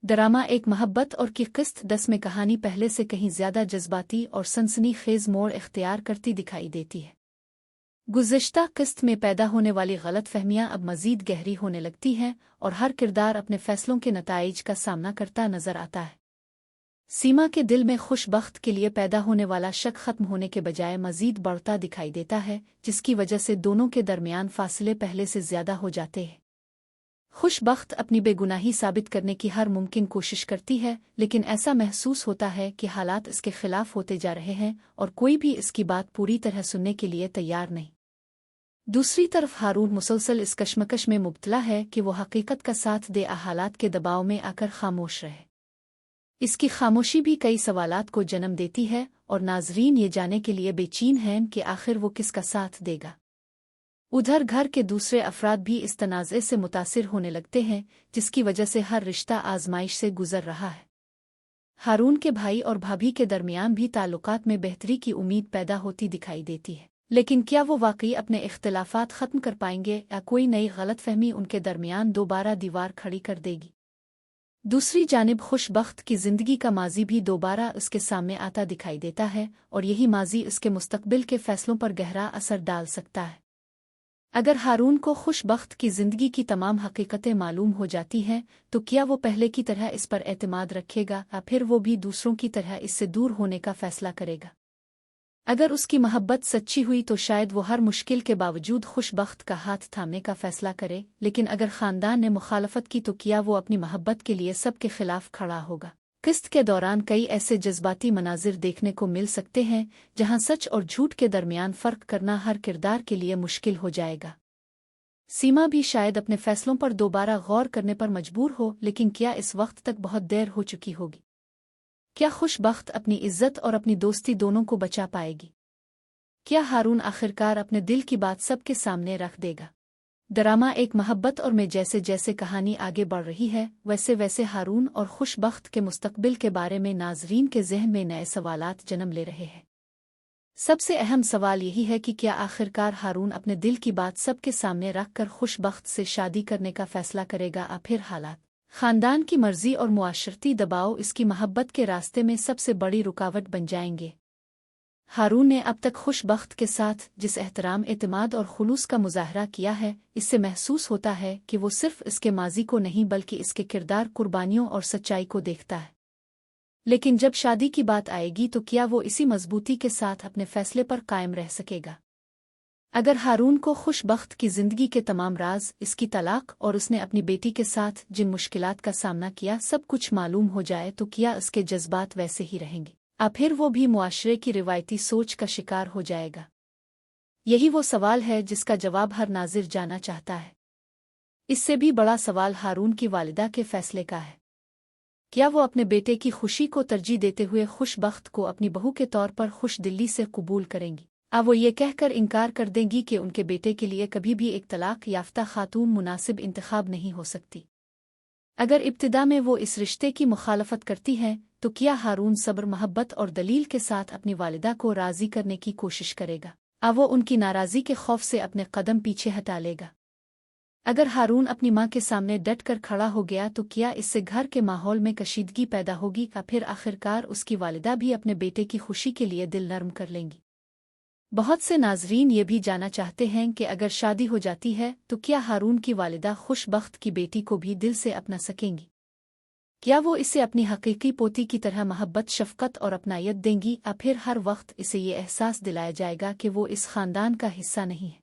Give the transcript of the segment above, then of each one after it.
Drama एक मोहब्बत और की किस्त 10 में कहानी पहले से कहीं ज्यादा जज्बाती और सनसनीखेज मोड़ इख्तियार करती दिखाई देती है। गुज़िश्ता किस्त में पैदा होने वाली गलतफहमियां अब मजीद गहरी होने लगती हैं और हर किरदार अपने फैसलों के नताइज का सामना करता नजर आता है। सीमा के दिल में खुशबख्त के लिए पैदा होने वाला शक खत्म होने के बजाय मजीद बढ़ता दिखाई देता है, जिसकी वजह से दोनों के दरमियान फासले पहले से ज्यादा हो जाते हैं। खुशबख्त अपनी बेगुनाही साबित करने की हर मुमकिन कोशिश करती है, लेकिन ऐसा महसूस होता है कि हालात इसके खिलाफ होते जा रहे हैं और कोई भी इसकी बात पूरी तरह सुनने के लिए तैयार नहीं। दूसरी तरफ हारून मुसलसल इस कश्मकश में मुब्तला है कि वो हकीकत का साथ दे हालात के दबाव में आकर खामोश रहे। इसकी खामोशी भी कई सवालात को जन्म देती है और नाजरीन ये जानने के लिए बेचैन हैं कि आखिर वो किसका साथ देगा। उधर घर के दूसरे अफराद भी इस तनाज़े से मुतासिर होने लगते हैं, जिसकी वजह से हर रिश्ता आजमाइश से गुजर रहा है। हारून के भाई और भाभी के दरमियान भी ताल्लुकात में बेहतरी की उम्मीद पैदा होती दिखाई देती है, लेकिन क्या वो वाकई अपने इख्तिलाफात ख़त्म कर पाएंगे या कोई नई गलतफहमी उनके दरमियान दोबारा दीवार खड़ी कर देगी। दूसरी जानिब खुशबख्त की ज़िंदगी का माजी भी दोबारा उसके सामने आता दिखाई देता है और यही माजी उसके मुस्तकबिल के फैसलों पर गहरा असर डाल सकता है। अगर हारून को खुशबख्त की ज़िंदगी की तमाम हकीकतें मालूम हो जाती हैं, तो क्या वो पहले की तरह इस पर एतमाद रखेगा या फिर वो भी दूसरों की तरह इससे दूर होने का फ़ैसला करेगा। अगर उसकी मोहब्बत सच्ची हुई तो शायद वो हर मुश्किल के बावजूद खुशबख्त का हाथ थामने का फ़ैसला करे, लेकिन अगर ख़ानदान ने मुखालफत की तो क्या वो अपनी मोहब्बत के लिए सबके खिलाफ खड़ा होगा। किस्त के दौरान कई ऐसे जज्बाती मनाजिर देखने को मिल सकते हैं जहां सच और झूठ के दरमियान फ़र्क करना हर किरदार के लिए मुश्किल हो जाएगा। सीमा भी शायद अपने फैसलों पर दोबारा गौर करने पर मजबूर हो, लेकिन क्या इस वक्त तक बहुत देर हो चुकी होगी? क्या खुशबख्त अपनी इज्जत और अपनी दोस्ती दोनों को बचा पाएगी? क्या हारून आखिरकार अपने दिल की बात सबके सामने रख देगा? ड्रामा एक मोहब्बत और में जैसे जैसे कहानी आगे बढ़ रही है, वैसे वैसे हारून और खुशबख्त के मुस्तकबिल के बारे में नाजरीन के ज़हन में नए सवालात जन्म ले रहे हैं। सबसे अहम सवाल यही है कि क्या आखिरकार हारून अपने दिल की बात सबके सामने रखकर खुशबख्त से शादी करने का फैसला करेगा या फिर हालात, ख़ानदान की मर्जी और मुआशरती दबाव इसकी मोहब्बत के रास्ते में सबसे बड़ी रुकावट बन जाएंगे। हारून ने अब तक खुशबख्त के साथ जिस एहतराम, एतमाद और खुलूस का मुजाहरा किया है, इससे महसूस होता है कि वो सिर्फ इसके माजी को नहीं बल्कि इसके किरदार, कुर्बानियों और सच्चाई को देखता है। लेकिन जब शादी की बात आएगी तो क्या वो इसी मजबूती के साथ अपने फैसले पर कायम रह सकेगा? अगर हारून को खुशबख्त की ज़िंदगी के तमाम राज, इसकी तलाक और उसने अपनी बेटी के साथ जिन मुश्किलात का सामना किया सब कुछ मालूम हो जाए, तो क्या उसके जज्बात वैसे ही रहेंगे या फिर वो भी मुआशरे की रिवायती सोच का शिकार हो जाएगा? यही वो सवाल है जिसका जवाब हर नाज़िर जाना चाहता है। इससे भी बड़ा सवाल हारून की वालिदा के फैसले का है। क्या वो अपने बेटे की खुशी को तरजीह देते हुए खुशबख्त को अपनी बहू के तौर पर खुश दिली से कबूल करेंगी, अब वो ये कहकर इनकार कर देंगी कि उनके बेटे के लिए कभी भी एक तलाक याफ्ता खातून मुनासिब इंतखाब नहीं हो सकती? अगर इब्तिदा में वो इस रिश्ते की मुखालफत करती हैं, तो क्या हारून सब्र, मोहब्बत और दलील के साथ अपनी वालिदा को राज़ी करने की कोशिश करेगा? अब वो उनकी नाराज़गी के खौफ से अपने कदम पीछे हटा लेगा? अगर हारून अपनी माँ के सामने डट कर खड़ा हो गया तो क्या इससे घर के माहौल में कशीदगी पैदा होगी या फिर आखिरकार उसकी वालिदा भी अपने बेटे की खुशी के लिए दिल नरम कर लेंगी? बहुत से नाजरीन ये भी जानना चाहते हैं कि अगर शादी हो जाती है तो क्या हारून की वालिदा खुशबख्त की बेटी को भी दिल से अपना सकेंगी? क्या वो इसे अपनी हकीकी पोती की तरह मोहब्बत, शफ़क़त और अपनायत देंगी या फिर हर वक्त इसे ये एहसास दिलाया जाएगा कि वो इस ख़ानदान का हिस्सा नहीं है?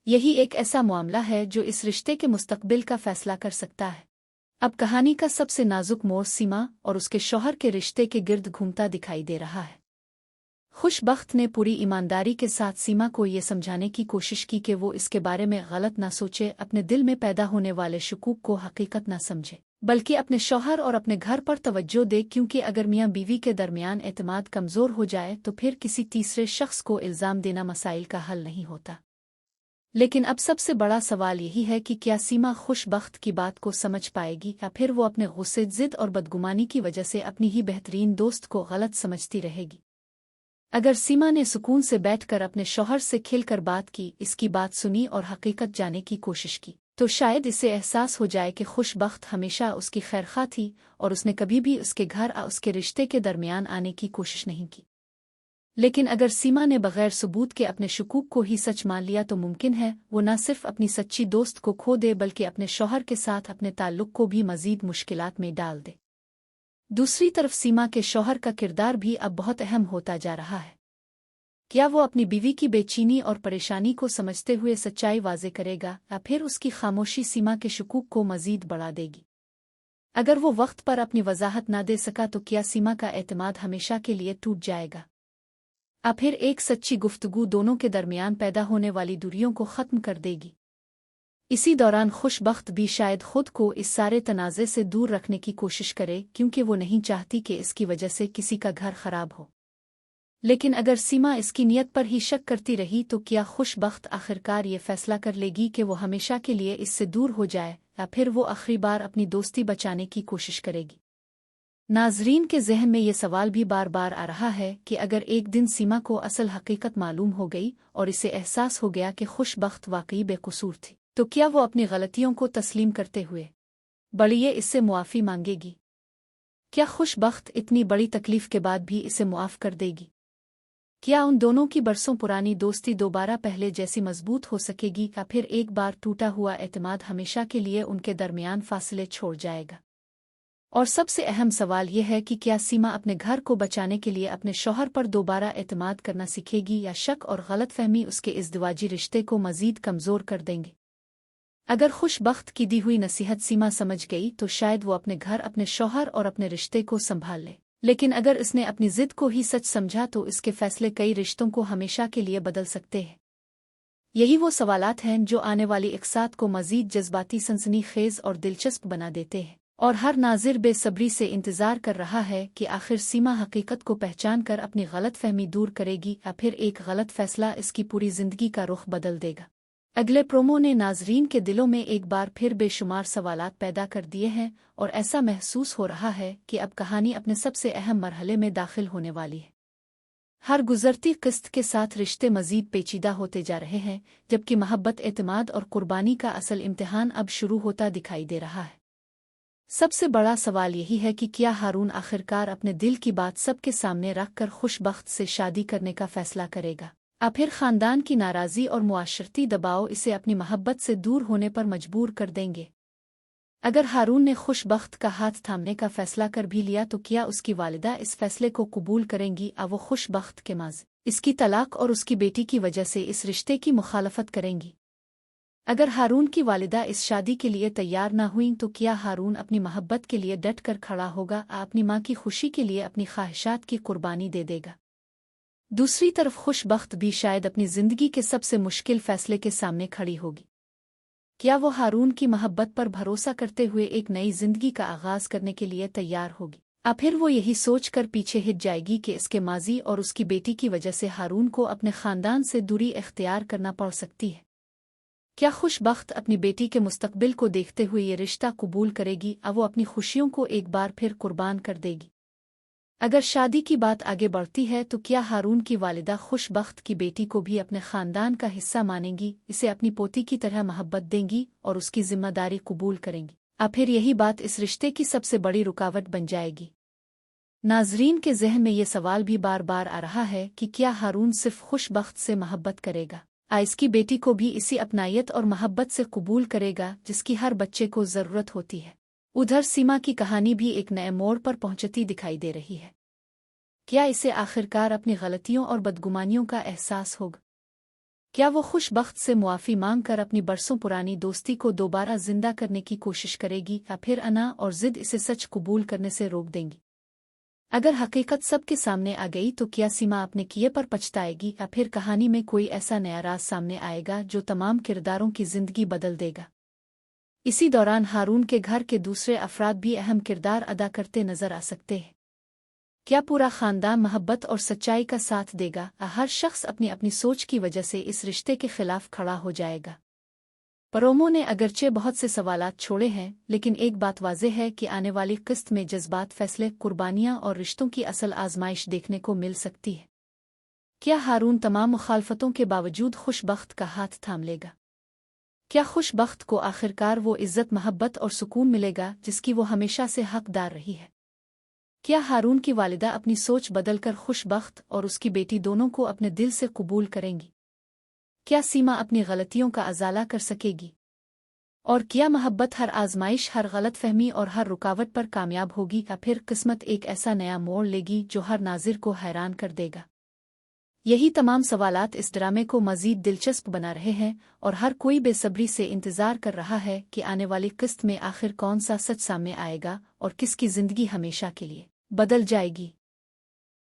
यही एक ऐसा मामला है जो इस रिश्ते के मुस्तकबिल का फैसला कर सकता है। अब कहानी का सबसे नाजुक मोड़ सीमा और उसके शौहर के रिश्ते के गिर्द घूमता दिखाई दे रहा है। खुशबख्त ने पूरी ईमानदारी के साथ सीमा को ये समझाने की कोशिश की कि वो इसके बारे में गलत ना सोचे, अपने दिल में पैदा होने वाले शकूक को हकीकत ना समझे, बल्कि अपने शौहर और अपने घर पर तवज्जो दे, क्योंकि अगर मियाँ बीवी के दरमियान एतमाद कमज़ोर हो जाए तो फिर किसी तीसरे शख्स को इल्ज़ाम देना मसाइल का हल नहीं होता। लेकिन अब सबसे बड़ा सवाल यही है कि क्या सीमा खुशबख्त की बात को समझ पाएगी या फिर वो अपने गुस्से, ज़िद और बदगुमानी की वजह से अपनी ही बेहतरीन दोस्त को गलत समझती रहेगी? अगर सीमा ने सुकून से बैठकर अपने शौहर से खिलकर बात की, इसकी बात सुनी और हकीकत जानने की कोशिश की, तो शायद इसे एहसास हो जाए कि खुशबख्त हमेशा उसकी खैरख्वाह थी और उसने कभी भी उसके घर या उसके रिश्ते के दरमियान आने की कोशिश नहीं की। लेकिन अगर सीमा ने बगैर सबूत के अपने शकूक को ही सच मान लिया तो मुमकिन है वो न सिर्फ अपनी सच्ची दोस्त को खो दे बल्कि अपने शौहर के साथ अपने ताल्लुक को भी मज़ीद मुश्किलात में डाल दे। दूसरी तरफ सीमा के शौहर का किरदार भी अब बहुत अहम होता जा रहा है। क्या वो अपनी बीवी की बेचैनी और परेशानी को समझते हुए सच्चाई वाज़े करेगा या फिर उसकी खामोशी सीमा के शकूक को मज़ीद बढ़ा देगी? अगर वो वक्त पर अपनी वजाहत ना दे सका तो क्या सीमा का एतमाद हमेशा के लिए टूट जाएगा? या फिर एक सच्ची गुफ्तगू दोनों के दरमियान पैदा होने वाली दूरियों को ख़त्म कर देगी? इसी दौरान खुशबख्त भी शायद खुद को इस सारे तनाज़े से दूर रखने की कोशिश करे क्योंकि वो नहीं चाहती कि इसकी वजह से किसी का घर खराब हो। लेकिन अगर सीमा इसकी नीयत पर ही शक करती रही तो क्या खुशबख्त आखिरकार ये फैसला कर लेगी कि वो हमेशा के लिए इससे दूर हो जाए या फिर वो आखिरी बार अपनी दोस्ती बचाने की कोशिश करेगी? नाजरीन के जहन में ये सवाल भी बार बार आ रहा है कि अगर एक दिन सीमा को असल हकीकत मालूम हो गई और इसे एहसास हो गया कि खुशबख्त वाकई बेकसूर थी तो क्या वो अपनी गलतियों को तस्लीम करते हुए बड़िए इससे मुआफ़ी मांगेगी? क्या खुशबख्त इतनी बड़ी तकलीफ के बाद भी इसे मुआफ़ कर देगी? क्या उन दोनों की बरसों पुरानी दोस्ती दोबारा पहले जैसी मजबूत हो सकेगी या फिर एक बार टूटा हुआ एतमाद हमेशा के लिए उनके दरमियान फासले छोड़ जाएगा? और सबसे अहम सवाल यह है कि क्या सीमा अपने घर को बचाने के लिए अपने शौहर पर दोबारा एतमाद करना सीखेगी या शक और गलतफहमी उसके इज़्दिवाजी रिश्ते को मज़ीद कमज़ोर कर देंगे? अगर खुशबख्त की दी हुई नसीहत सीमा समझ गई तो शायद वो अपने घर, अपने शौहर और अपने रिश्ते को संभाल ले। लेकिन अगर इसने अपनी जिद को ही सच समझा तो इसके फैसले कई रिश्तों को हमेशा के लिए बदल सकते हैं। यही वो सवालात हैं जो आने वाली इकसात को मज़ीद जज्बाती, सनसनीखेज़ और दिलचस्प बना देते हैं और हर नाज़िर बेसब्री से इंतज़ार कर रहा है कि आखिर सीमा हकीकत को पहचान कर अपनी गलतफहमी दूर करेगी या फिर एक गलत फैसला इसकी पूरी ज़िंदगी का रुख बदल देगा। अगले प्रोमो ने नाजरीन के दिलों में एक बार फिर बेशुमार सवालात पैदा कर दिए हैं और ऐसा महसूस हो रहा है कि अब कहानी अपने सबसे अहम मरहले में दाखिल होने वाली है। हर गुजरती किस्त के साथ रिश्ते मज़ीद पेचीदा होते जा रहे हैं जबकि मोहब्बत, एतमाद और कुर्बानी का असल इम्तिहान अब शुरू होता दिखाई दे रहा है। सबसे बड़ा सवाल यही है कि क्या हारून आखिरकार अपने दिल की बात सबके सामने रखकर खुशबख्त से शादी करने का फैसला करेगा या फिर ख़ानदान की नाराज़ी और मुआशरती दबाव इसे अपनी मोहब्बत से दूर होने पर मजबूर कर देंगे? अगर हारून ने खुशबख्त का हाथ थामने का फैसला कर भी लिया तो क्या उसकी वालिदा इस फैसले को कबूल करेंगी या वो खुशबख्त के माज़ इसकी तलाक और उसकी बेटी की वजह से इस रिश्ते की मुखालफत करेंगी? अगर हारून की वालिदा इस शादी के लिए तैयार ना हुई तो क्या हारून अपनी मोहब्बत के लिए डट कर खड़ा होगा या अपनी माँ की खुशी के लिए अपनी ख्वाहिशात की कुर्बानी दे देगा? दूसरी तरफ खुशबख्त भी शायद अपनी ज़िंदगी के सबसे मुश्किल फ़ैसले के सामने खड़ी होगी। क्या वो हारून की मोहब्बत पर भरोसा करते हुए एक नई ज़िंदगी का आगाज़ करने के लिए तैयार होगी या फिर वो यही सोचकर पीछे हट जाएगी कि इसके माजी और उसकी बेटी की वजह से हारून को अपने ख़ानदान से दूरी इख्तियार करना पड़ सकती है? क्या खुशबख्त अपनी बेटी के मुस्तकबिल को देखते हुए ये रिश्ता कबूल करेगी या वो अपनी खुशियों को एक बार फिर कुर्बान कर देगी? अगर शादी की बात आगे बढ़ती है तो क्या हारून की वालिदा खुशबख्त की बेटी को भी अपने ख़ानदान का हिस्सा मानेंगी, इसे अपनी पोती की तरह मोहब्बत देंगी और उसकी जिम्मेदारी कबूल करेंगी या फिर यही बात इस रिश्ते की सबसे बड़ी रुकावट बन जाएगी? नाजरीन के जहन में ये सवाल भी बार बार आ रहा है कि क्या हारून सिर्फ खुशबख्त से मोहब्बत करेगा या इसकी बेटी को भी इसी अपनायत और मोहब्बत से कबूल करेगा जिसकी हर बच्चे को ज़रूरत होती है? उधर सीमा की कहानी भी एक नए मोड़ पर पहुंचती दिखाई दे रही है। क्या इसे आखिरकार अपनी गलतियों और बदगुमानियों का एहसास होगा? क्या वो खुशबख्त से मुआफ़ी मांग कर अपनी बरसों पुरानी दोस्ती को दोबारा जिंदा करने की कोशिश करेगी या फिर अना और ज़िद इसे सच कबूल करने से रोक देंगी? अगर हकीकत सबके सामने आ गई तो क्या सीमा अपने किए पर पछताएगी या फिर कहानी में कोई ऐसा नया राज सामने आएगा जो तमाम किरदारों की ज़िंदगी बदल देगा? इसी दौरान हारून के घर के दूसरे अफराद भी अहम किरदार अदा करते नजर आ सकते हैं। क्या पूरा ख़ानदान मोहब्बत और सच्चाई का साथ देगा या हर शख्स अपनी अपनी सोच की वजह से इस रिश्ते के खिलाफ खड़ा हो जाएगा? प्रोमो ने अगरचे बहुत से सवालात छोड़े हैं लेकिन एक बात वाज़ेह है कि आने वाली किस्त में जज्बात, फैसले, कुर्बानियाँ और रिश्तों की असल आजमाइश देखने को मिल सकती है। क्या हारून तमाम मुखालफतों के बावजूद खुशबख्त का हाथ थाम लेगा? क्या खुशबख्त को आखिरकार वो इज़्ज़त महब्बत और सुकून मिलेगा जिसकी वो हमेशा से हकदार रही है? क्या हारून की वालिदा अपनी सोच बदलकर खुशबख्त और उसकी बेटी दोनों को अपने दिल से कबूल करेंगी? क्या सीमा अपनी गलतियों का अजाला कर सकेगी? और क्या मोहब्बत हर आजमाइश, हर गलत फहमी और हर रुकावट पर कामयाब होगी, या फिर किस्मत एक ऐसा नया मोड़ लेगी जो हर नाजिर को हैरान कर देगा? यही तमाम सवालात इस ड्रामे को मज़ीद दिलचस्प बना रहे हैं और हर कोई बेसब्री से इंतज़ार कर रहा है कि आने वाली किस्त में आखिर कौन सा सच सामने आएगा और किसकी ज़िंदगी हमेशा के लिए बदल जाएगी।